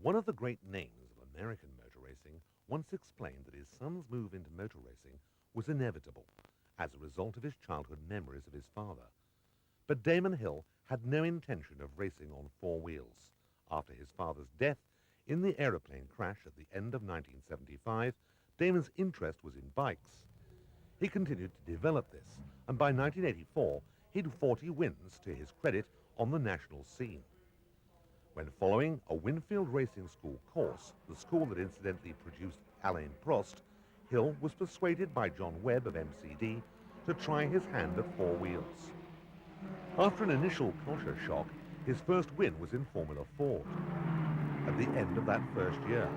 One of the great names of American motor racing once explained that his son's move into motor racing was inevitable as a result of his childhood memories of his father. But Damon Hill had no intention of racing on four wheels. After his father's death in the aeroplane crash at the end of 1975, Damon's interest was in bikes. He continued to develop this, and by 1984, he'd 40 wins to his credit on the national scene. When following a Winfield Racing School course, the school that incidentally produced Alain Prost, Hill was persuaded by John Webb of MCD to try his hand at four wheels. After an initial culture shock, his first win was in Formula Ford at the end of that first year,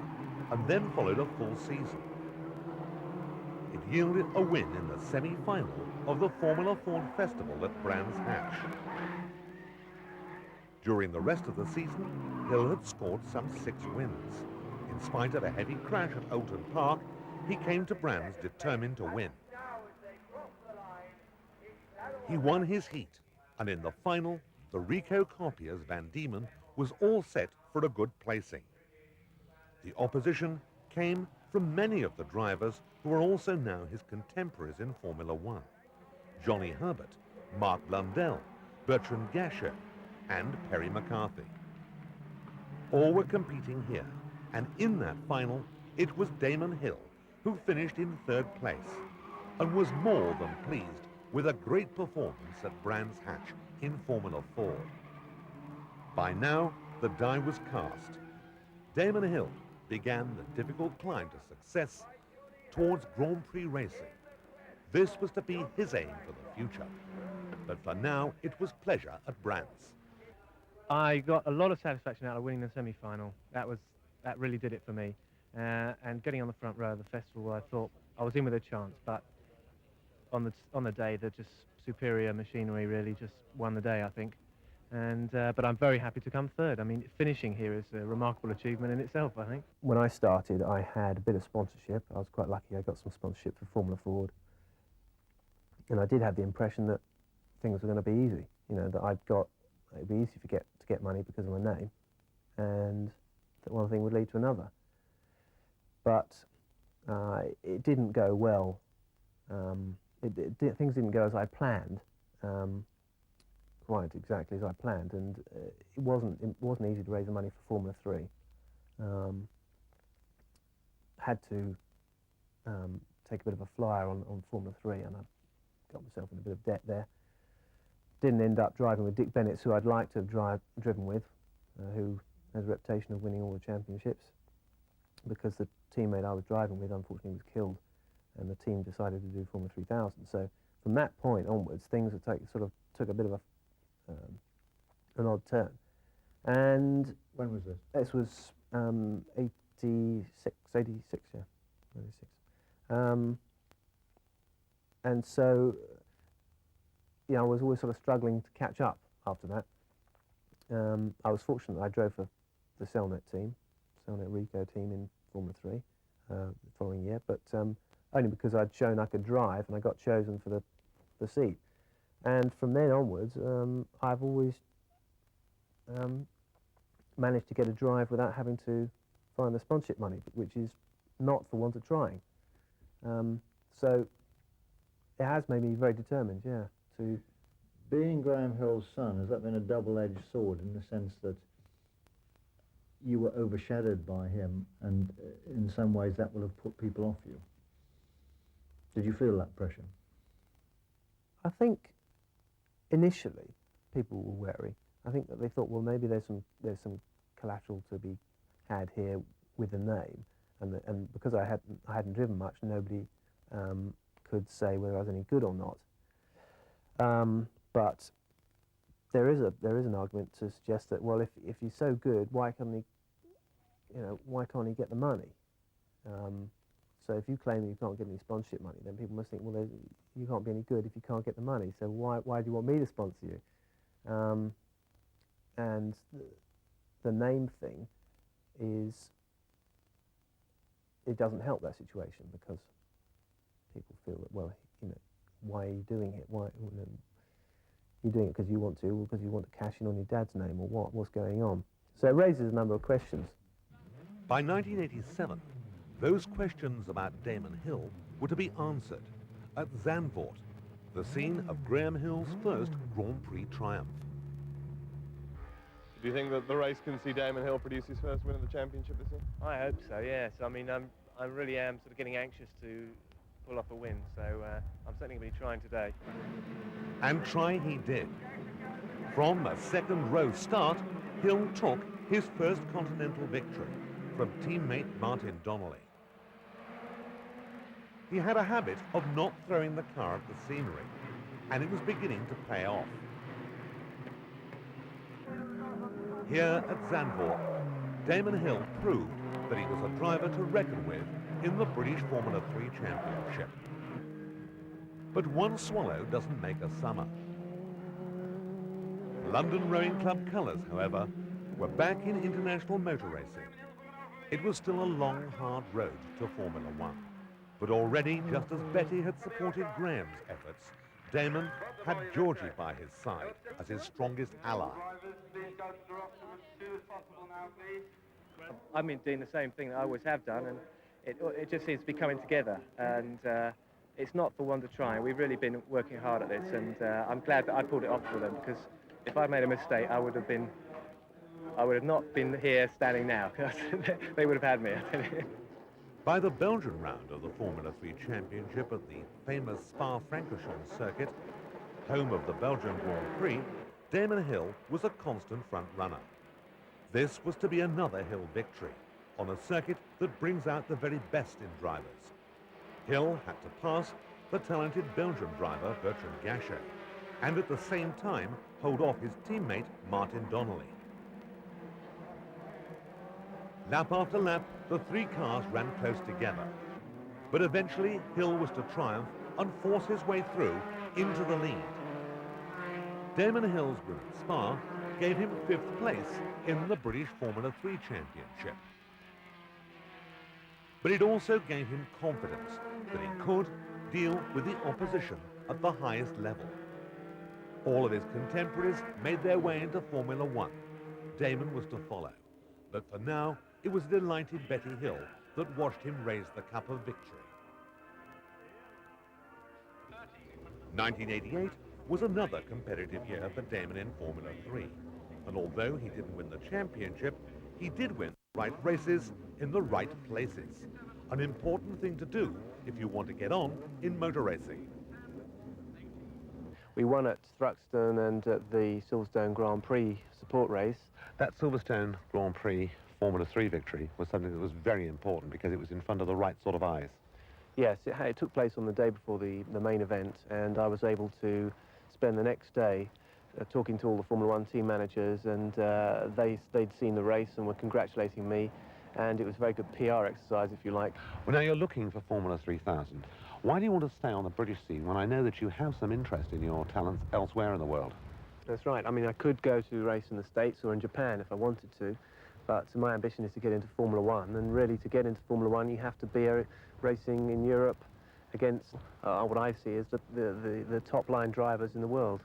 and then followed a full season. It yielded a win in the semi-final of the Formula Ford Festival at Brands Hatch. During the rest of the season, Hill had scored some 6 wins. In spite of a heavy crash at Oulton Park, he came to Brands determined to win. He won his heat, and in the final, the Rico Copier's Van Diemen was all set for a good placing. The opposition came from many of the drivers who are also now his contemporaries in Formula One. Johnny Herbert, Mark Blundell, Bertrand Gachot, and Perry McCarthy. All were competing here, and in that final, it was Damon Hill who finished in 3rd place and was more than pleased with a great performance at Brands Hatch in Formula Ford. By now, the die was cast. Damon Hill began the difficult climb to success towards Grand Prix racing. This was to be his aim for the future, but for now, it was pleasure at Brands. I got a lot of satisfaction out of winning the semi-final. That really did it for me. And getting on the front row of the festival, I thought I was in with a chance. But on the day, the just superior machinery really just won the day, I think. And but I'm very happy to come third. I mean, finishing here is a remarkable achievement in itself, I think. When I started, I had a bit of sponsorship. I was quite lucky. I got some sponsorship for Formula Ford, and I did have the impression that things were going to be easy. You know, that it'd be easy to get money because of my name, and that one thing would lead to another. But it didn't go well. Things didn't go as I planned, quite exactly as I planned, and it wasn't easy to raise the money for Formula 3. Had to take a bit of a flyer on Formula 3, and I got myself in a bit of debt there. Didn't end up driving with Dick Bennett, who I'd like to have driven with, who has a reputation of winning all the championships, because the teammate I was driving with unfortunately was killed, and the team decided to do Formula 3000. So from that point onwards, things took a bit of an odd turn. And when was this? This was 86, yeah, 86. And so, I was always sort of struggling to catch up after that. I was fortunate I drove for the Cellnet Rico team in Formula 3 the following year, but only because I'd shown I could drive, and I got chosen for the seat. And from then onwards, I've always managed to get a drive without having to find the sponsorship money, which is not for want of trying. So it has made me very determined, yeah. Being Graham Hill's son, has that been a double-edged sword in the sense that you were overshadowed by him, and in some ways that will have put people off you? Did you feel that pressure? I think initially people were wary. I think that they thought, well, maybe there's some collateral to be had here with the name, and because I hadn't driven much, nobody could say whether I was any good or not. But there is an argument to suggest that, well, if you're so good, why can't he get the money? So if you claim you can't get any sponsorship money, then people must think, well, you can't be any good if you can't get the money. So why do you want me to sponsor you? And the name thing it doesn't help that situation, because people feel that, well, why are you doing it? Why you're doing it because you want to, or because you want to cash in on your dad's name, or what's going on? So it raises a number of questions. By 1987, those questions about Damon Hill were to be answered at Zandvoort, the scene of Graham Hill's first Grand Prix triumph. Do you think that the race can see Damon Hill produce his first win of the championship this year? I hope so, yes. I mean, I really am sort of getting anxious to pull off a win, so I'm certainly going to be trying today. And try he did. From a second row start, Hill took his first continental victory from teammate Martin Donnelly. He had a habit of not throwing the car at the scenery, and it was beginning to pay off. Here at Zandvoort, Damon Hill proved that he was a driver to reckon with in the British Formula 3 Championship. But one swallow doesn't make a summer. London Rowing Club colours, however, were back in international motor racing. It was still a long, hard road to Formula 1. But already, just as Betty had supported Graham's efforts, Damon had Georgie by his side as his strongest ally. I've been doing the same thing that I always have done, and it just seems to be coming together. And it's not for one to try. We've really been working hard at this, and I'm glad that I pulled it off for them, because if I'd made a mistake, I would have not been here standing now, because they would have had me. By the Belgian round of the Formula 3 Championship at the famous Spa-Francorchamps circuit, home of the Belgian Grand Prix, Damon Hill was a constant front runner. This was to be another Hill victory on a circuit that brings out the very best in drivers. Hill had to pass the talented Belgian driver Bertrand Gachet, and at the same time hold off his teammate Martin Donnelly. Lap after lap, the three cars ran close together. But eventually, Hill was to triumph and force his way through into the lead. Damon Hill's win at Spa gave him 5th place in the British Formula 3 Championship. But it also gave him confidence that he could deal with the opposition at the highest level. All of his contemporaries made their way into Formula 1. Damon was to follow. But for now, it was a delighted Betty Hill that watched him raise the cup of victory. 1988 was another competitive year for Damon in Formula 3. And although he didn't win the championship, he did win the right races in the right places. An important thing to do if you want to get on in motor racing. We won at Thruxton and at the Silverstone Grand Prix support race. That Silverstone Grand Prix Formula 3 victory was something that was very important because it was in front of the right sort of eyes. Yes, it took place on the day before the main event, and I was able to spend the next day talking to all the Formula 1 team managers, and they'd seen the race and were congratulating me, and it was a very good PR exercise, if you like. Well, now you're looking for Formula 3000. Why do you want to stay on the British scene when I know that you have some interest in your talents elsewhere in the world? That's right. I mean, I could go to race in the States or in Japan if I wanted to, but my ambition is to get into Formula 1, and really to get into Formula 1 you have to be racing in Europe against what I see as the top-line drivers in the world.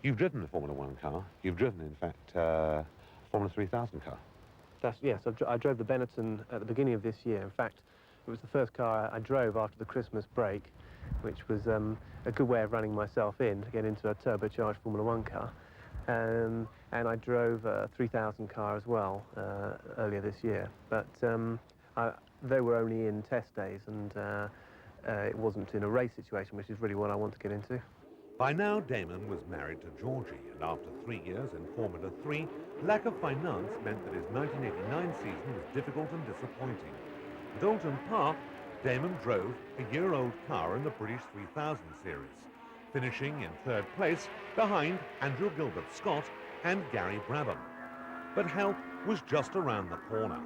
You've driven a Formula 1 car. You've driven, in fact, a Formula 3000 car. Yes, I drove the Benetton at the beginning of this year. In fact, it was the first car I drove after the Christmas break, which was a good way of running myself in to get into a turbocharged Formula 1 car. And I drove a 3000 car as well earlier this year. But they were only in test days, and it wasn't in a race situation, which is really what I want to get into. By now, Damon was married to Georgie, and after 3 years in Formula 3, lack of finance meant that his 1989 season was difficult and disappointing. At Oulton Park, Damon drove a year-old car in the British 3000 series, finishing in 3rd place behind Andrew Gilbert-Scott and Gary Brabham. But help was just around the corner.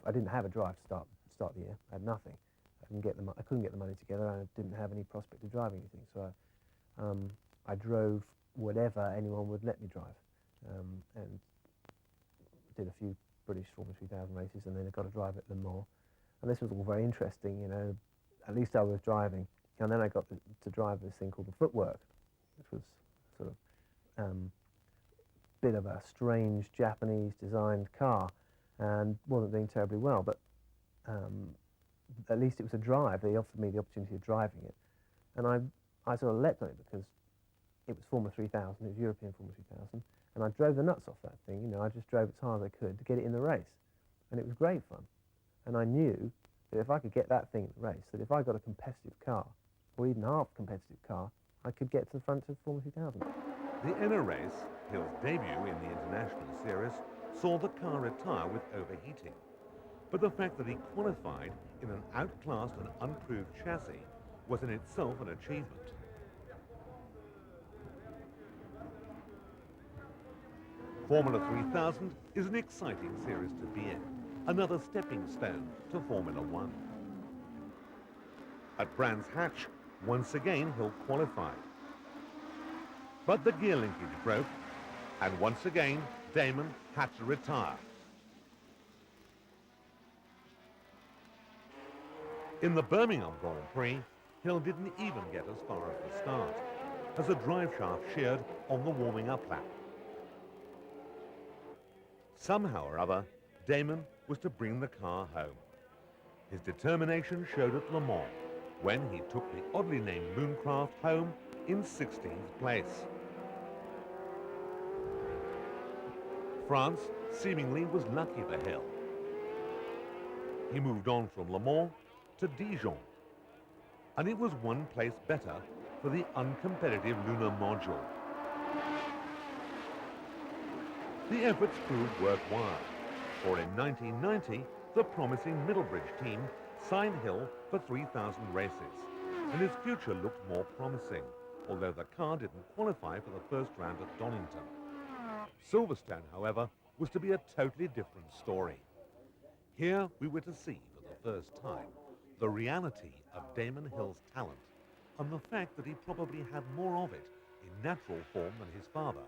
I didn't have a drive to start the year. I had nothing. I couldn't get the money together, and I didn't have any prospect of driving anything. So I drove whatever anyone would let me drive, and did a few British Formula 3000 races, and then I got to drive at Le Mans. And this was all very interesting, you know. At least I was driving. And then I got to drive this thing called the Footwork, which was sort of bit of a strange Japanese designed car. and wasn't doing terribly well, but at least it was a drive. They offered me the opportunity of driving it, and I sort of leapt on it because it was Formula 3000, it was European Formula 3000, and I drove the nuts off that thing. You know, I just drove as hard as I could to get it in the race, and it was great fun. And I knew that if I could get that thing in the race, that if I got a competitive car, or even half competitive car, I could get to the front of Formula 2000. The Enna race, Hill's debut in the International Series, saw the car retire with overheating. But the fact that he qualified in an outclassed and unproved chassis was in itself an achievement. Formula 3000 is an exciting series to be in, another stepping stone to Formula One. At Brands Hatch, once again Hill qualified. But the gear linkage broke, and once again Damon had to retire. In the Birmingham Grand Prix, Hill didn't even get as far as the start, as a drive shaft sheared on the warming up lap. Somehow or other, Damon was to bring the car home. His determination showed at Le Mans, when he took the oddly named Mooncraft home in 16th place. France seemingly was lucky for Hill. He moved on from Le Mans to Dijon, and it was one place better for the uncompetitive lunar module. The efforts proved worthwhile, for in 1990, the promising Middlebridge team signed Hill for 3,000 races, and his future looked more promising, although the car didn't qualify for the first round at Donington. Silverstone, however, was to be a totally different story. Here we were to see, for the first time, the reality of Damon Hill's talent, and the fact that he probably had more of it in natural form than his father.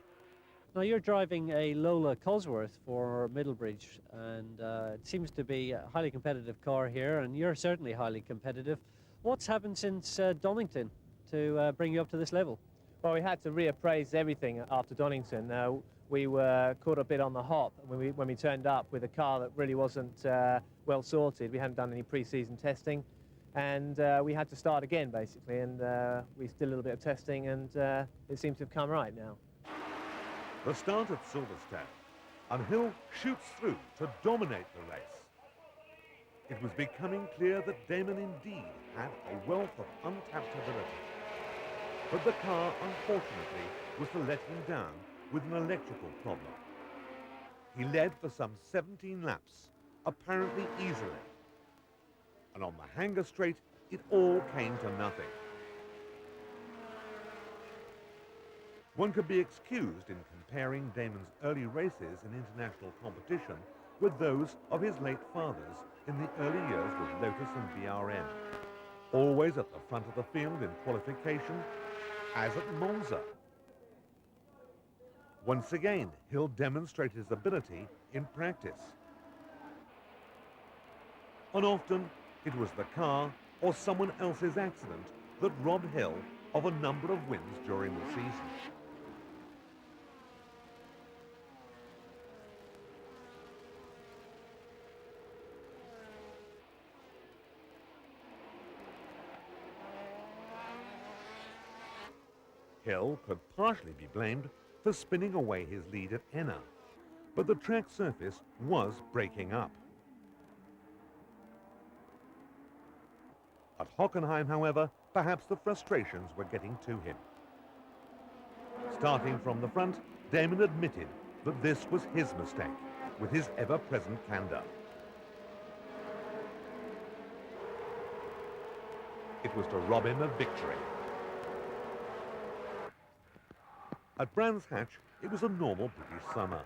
Now you're driving a Lola Cosworth for Middlebridge, and it seems to be a highly competitive car here, and you're certainly highly competitive. What's happened since Donington to bring you up to this level? Well, we had to reappraise everything after Donington. We were caught a bit on the hop when we turned up with a car that really wasn't well sorted. We hadn't done any pre-season testing, and we had to start again basically, and we did a little bit of testing, and it seems to have come right now. The start at Silverstone, and Hill shoots through to dominate the race. It was becoming clear that Damon indeed had a wealth of untapped ability. But the car, unfortunately, was to let him down with an electrical problem. He led for some 17 laps, apparently easily. And on the Hanger Straight, it all came to nothing. One could be excused in comparing Damon's early races in international competition with those of his late fathers in the early years with Lotus and BRM, always at the front of the field in qualification, as at Monza. Once again, Hill demonstrated his ability in practice. And often, it was the car or someone else's accident that robbed Hill of a number of wins during the season. Hill could partially be blamed for spinning away his lead at Enna, but the track surface was breaking up. At Hockenheim, however, perhaps the frustrations were getting to him. Starting from the front, Damon admitted that this was his mistake, with his ever-present candour. It was to rob him of victory. At Brands Hatch, it was a normal British summer.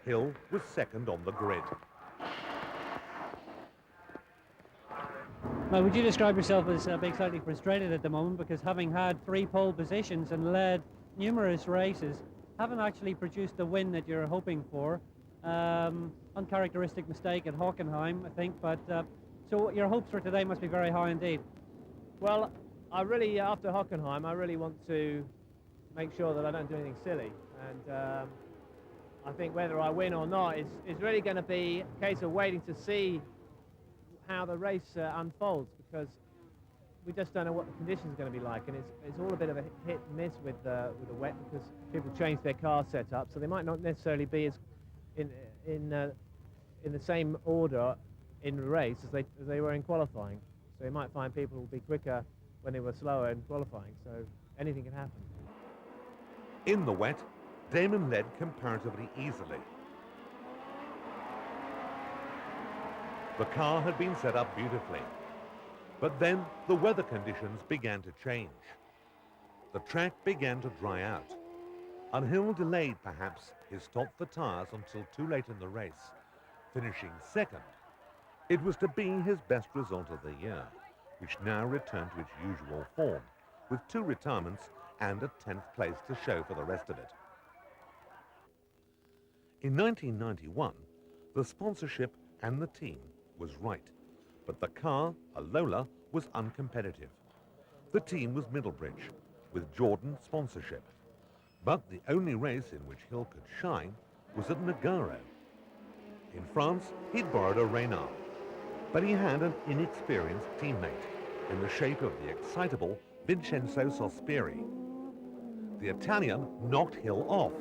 Hill was second on the grid. Now, would you describe yourself as being slightly frustrated at the moment, because having had 3 pole positions and led numerous races, haven't actually produced the win that you're hoping for? Uncharacteristic mistake at Hockenheim, I think, but so your hopes for today must be very high indeed. Well, after Hockenheim, I really want to make sure that I don't do anything silly, and I think whether I win or not is really going to be a case of waiting to see how the race unfolds, because we just don't know what the conditions are going to be like, and it's all a bit of a hit and miss with the wet, because people change their car setup, so they might not necessarily be as in the same order in the race as they were in qualifying. So you might find people will be quicker when they were slower in qualifying, so anything can happen. In the wet, Damon led comparatively easily. The car had been set up beautifully, but then the weather conditions began to change. The track began to dry out, and Hill delayed perhaps his stop for tyres until too late in the race, finishing second. It was to be his best result of the year, which now returned to its usual form, with 2 retirements and a 10th place to show for the rest of it. In 1991, the sponsorship and the team was right, but the car, a Lola, was uncompetitive. The team was Middlebridge, with Jordan sponsorship, but the only race in which Hill could shine was at Nogaro. In France, he'd borrowed a Reynard, but he had an inexperienced teammate in the shape of the excitable Vincenzo Sospiri. The Italian knocked Hill off.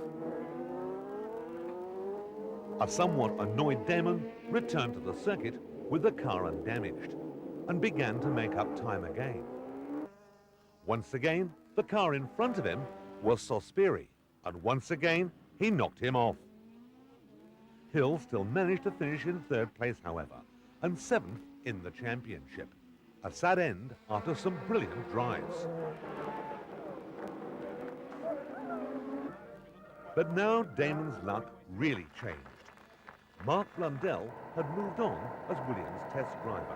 A somewhat annoyed Damon returned to the circuit with the car undamaged and began to make up time again. Once again, the car in front of him was Sospiri, and once again, he knocked him off. Hill still managed to finish in 3rd place, however, and 7th in the championship. A sad end after some brilliant drives. But now Damon's luck really changed. Mark Blundell had moved on as Williams' test driver,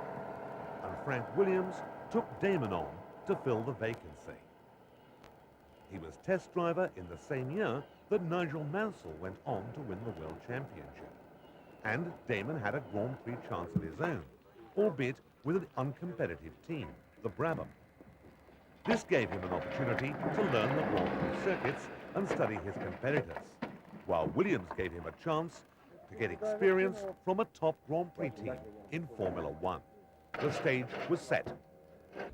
and Frank Williams took Damon on to fill the vacancy. He was test driver in the same year that Nigel Mansell went on to win the World Championship, and Damon had a Grand Prix chance of his own, albeit with an uncompetitive team, the Brabham. This gave him an opportunity to learn the Grand Prix circuits and study his competitors, while Williams gave him a chance to get experience from a top Grand Prix team in Formula One. The stage was set.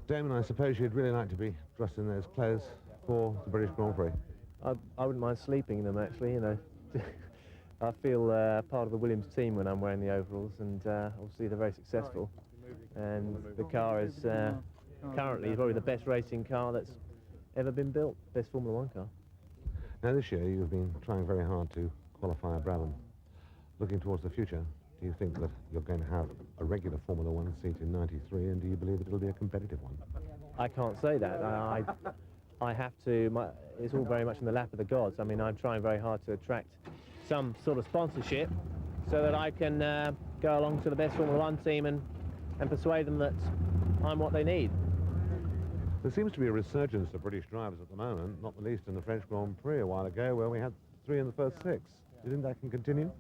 Damon, I suppose you'd really like to be dressed in those clothes for the British Grand Prix. I wouldn't mind sleeping in them, actually, you know. I feel part of the Williams team when I'm wearing the overalls, and obviously they're very successful. And the car is currently probably the best racing car that's ever been built, best Formula One car. Now this year you've been trying very hard to qualify a Brabham. Looking towards the future, do you think that you're going to have a regular Formula One seat in '93, and do you believe that it'll be a competitive one? I can't say that. I have to, it's all very much in the lap of the gods. I mean, I'm trying very hard to attract some sort of sponsorship so that I can go along to the best Formula One team and persuade them that I'm what they need. There seems to be a resurgence of British drivers at the moment, not the least in the French Grand Prix a while ago, where we had 3 in the first 6. Do you think that can continue?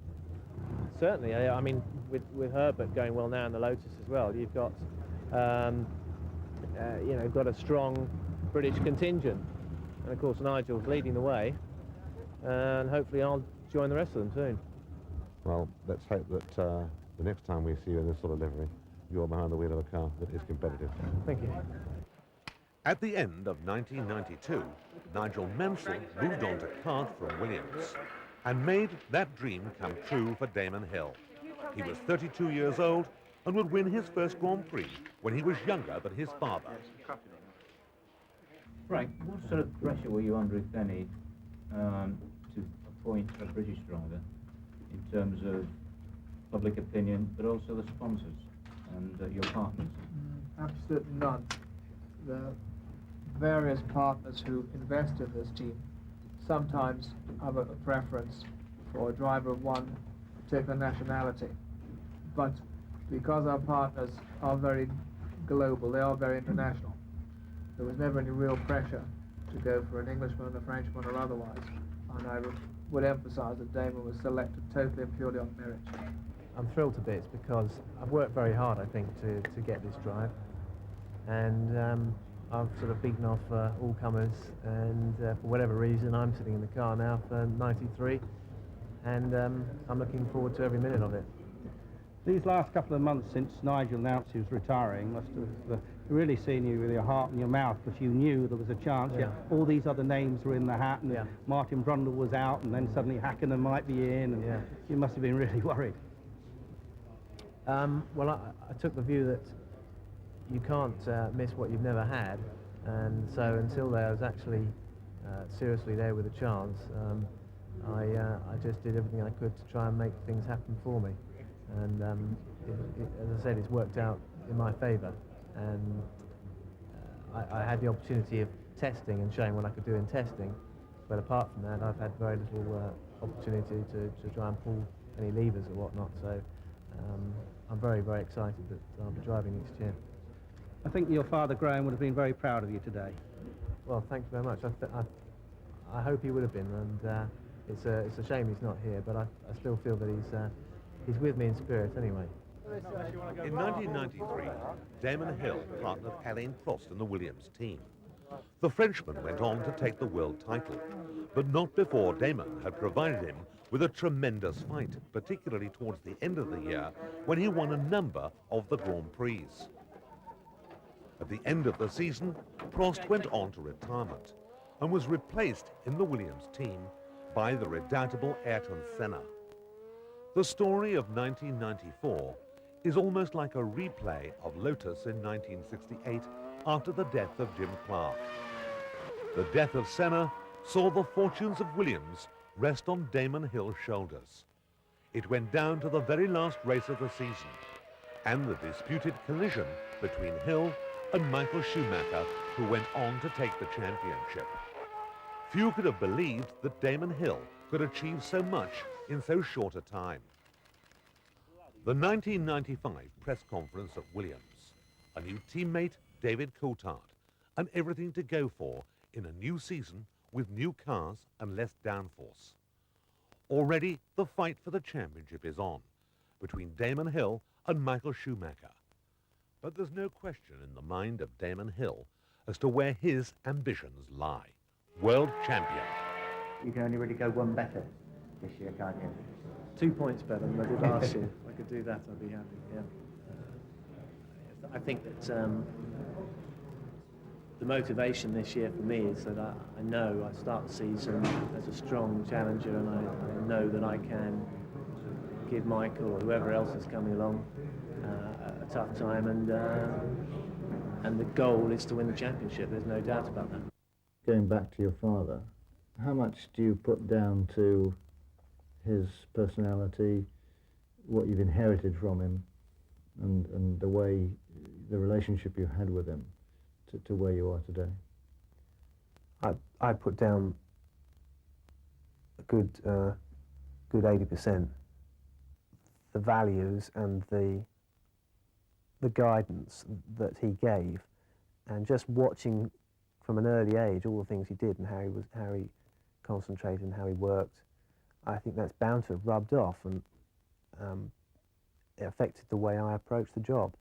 Certainly. I mean, with Herbert going well now in the Lotus as well, you've got, you know, got a strong British contingent, and of course Nigel's leading the way, and hopefully I'll join the rest of them soon. Well, let's hope that the next time we see you in this sort of livery, you're behind the wheel of a car that is competitive. Thank you. At the end of 1992, Nigel Mansell moved on to kart from Williams and made that dream come true for Damon Hill. He was 32 years old and would win his first Grand Prix when he was younger than his father. Frank, what sort of pressure were you under, if any, to appoint a British driver in terms of public opinion, but also the sponsors and your partners? Absolutely none. The various partners who invest in this team sometimes have a preference for a driver of one particular nationality. But because our partners are very global, they are very international, there was never any real pressure to go for an Englishman, a Frenchman or otherwise. And I would emphasise that Damon was selected totally and purely on merit. I'm thrilled to bits because I've worked very hard, I think, to get this drive. And I've sort of beaten off all comers, and for whatever reason I'm sitting in the car now for 93, and I'm looking forward to every minute of it. These last couple of months since Nigel announced he was retiring must have really seen you with your heart in your mouth, because you knew there was a chance. Yeah. All these other names were in the hat, and Yeah. Martin Brundle was out, and then suddenly Hakkinen might be in, and Yeah. you must have been really worried. Well, I took the view that you can't miss what you've never had, and so until I was actually seriously there with a chance, I just did everything I could to try and make things happen for me. And as I said, it's worked out in my favour, and I had the opportunity of testing and showing what I could do in testing, but apart from that I've had very little opportunity to try and pull any levers or whatnot, so I'm very, very excited that I'll be driving next year. I think your father, Graham, would have been very proud of you today. Well, thank you very much. I hope he would have been, and it's a shame he's not here, but I still feel that he's with me in spirit anyway. In 1993, Damon Hill partnered Alain Prost in the Williams team. The Frenchman went on to take the world title, but not before Damon had provided him with a tremendous fight, particularly towards the end of the year when he won a number of the Grand Prix. At the end of the season, Prost went on to retirement and was replaced in the Williams team by the redoubtable Ayrton Senna. The story of 1994 is almost like a replay of Lotus in 1968 after the death of Jim Clark. The death of Senna saw the fortunes of Williams rest on Damon Hill's shoulders. It went down to the very last race of the season and the disputed collision between Hill and Michael Schumacher, who went on to take the championship. Few could have believed that Damon Hill could achieve so much in so short a time. The 1995 press conference at Williams, a new teammate, David Coulthard, and everything to go for in a new season with new cars and less downforce. Already the fight for the championship is on between Damon Hill and Michael Schumacher. But there's no question in the mind of Damon Hill as to where his ambitions lie. World champion. You can only really go one better this year, can't you? 2 points better than I did last year. If I could do that, I'd be happy, yeah. I think that the motivation this year for me is that I know I start the season as a strong challenger, and I know that I can give Michael or whoever else is coming along a tough time, and the goal is to win the championship. There's no doubt about that. Going back to your father, how much do you put down to his personality, what you've inherited from him, and the way, the relationship you had with him to where you are today? I put down a good 80%. The values and the guidance that he gave, and just watching from an early age all the things he did and how he concentrated and how he worked, I think that's bound to have rubbed off, and it affected the way I approached the job.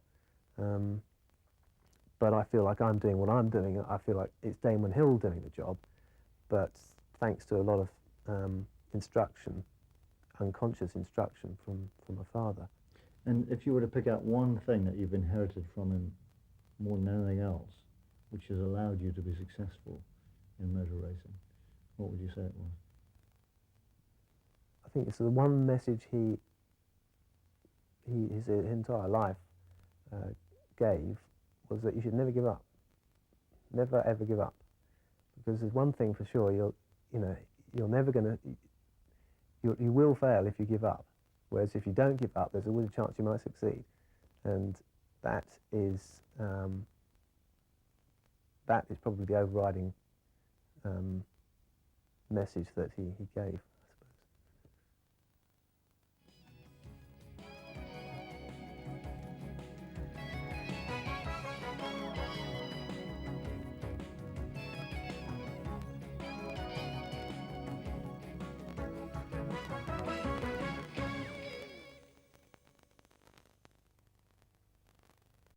But I feel like I'm doing what I'm doing. I feel like it's Damon Hill doing the job, but thanks to a lot of instruction, unconscious instruction from my father. And if you were to pick out one thing that you've inherited from him more than anything else, which has allowed you to be successful in motor racing, what would you say it was? I think it's the one message his entire life gave, was that you should never give up. Never ever give up, because there's one thing for sure: you're never gonna. You will fail if you give up. Whereas if you don't give up, there's always a chance you might succeed, and that is probably the overriding message that he gave.